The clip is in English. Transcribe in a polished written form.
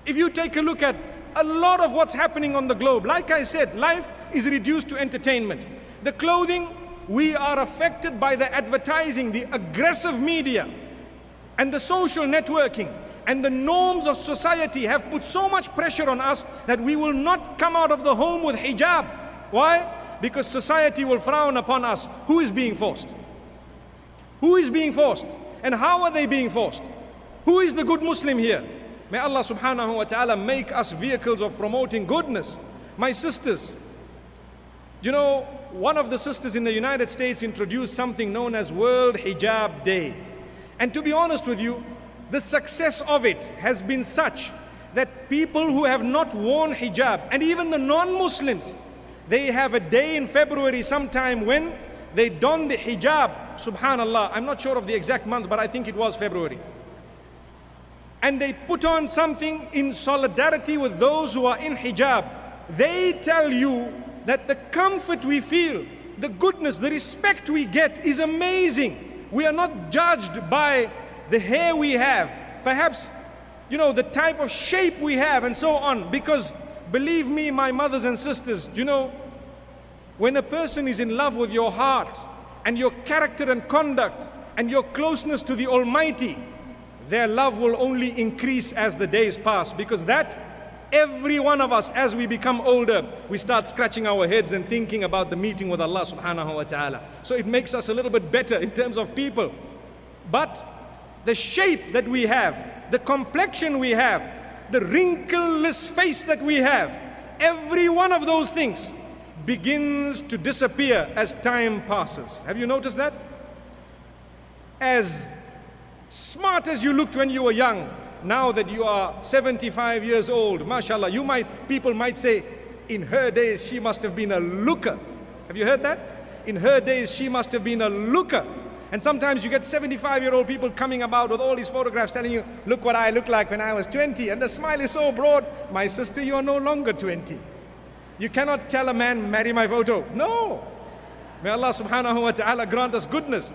If you take a look at a lot of what's happening on the globe, like I said, life is reduced to entertainment. The clothing, we are affected by the advertising, the aggressive media, and the social networking, and the norms of society have put so much pressure on us that we will not come out of the home with hijab. Why? Because society will frown upon us. Who is being forced? Who is being forced? And how are they being forced? Who is the good Muslim here? May Allah subhanahu wa ta'ala make us vehicles of promoting goodness. My sisters, you know, one of the sisters in the United States introduced something known as World Hijab Day. And to be honest with you, the success of it has been such that people who have not worn hijab, and even the non-Muslims, they have a day in February sometime when they don the hijab. Subhanallah, I'm not sure of the exact month, but I think it was February. And they put on something in solidarity with those who are in hijab. They tell you that the comfort we feel, the goodness, the respect we get is amazing. We are not judged by the hair we have, perhaps, you know, the type of shape we have and so on. Because believe me, my mothers and sisters, you know, when a person is in love with your heart and your character and conduct and your closeness to the Almighty, their love will only increase as the days pass. Because that, every one of us, as we become older, we start scratching our heads and thinking about the meeting with Allah subhanahu wa ta'ala. So it makes us a little bit better in terms of people. But the shape that we have, the complexion we have, the wrinkleless face that we have, every one of those things begins to disappear as time passes. Have you noticed that? As smart as you looked when you were young, now that you are 75 years old, mashallah, people might say, in her days she must have been a looker. Have you heard that? In her days she must have been a looker. And sometimes you get 75-year-old people coming about with all these photographs telling you, look what I looked like when I was 20. And the smile is so broad. My sister, you are no longer 20. You cannot tell a man, marry my photo. No. May Allah subhanahu wa ta'ala grant us goodness.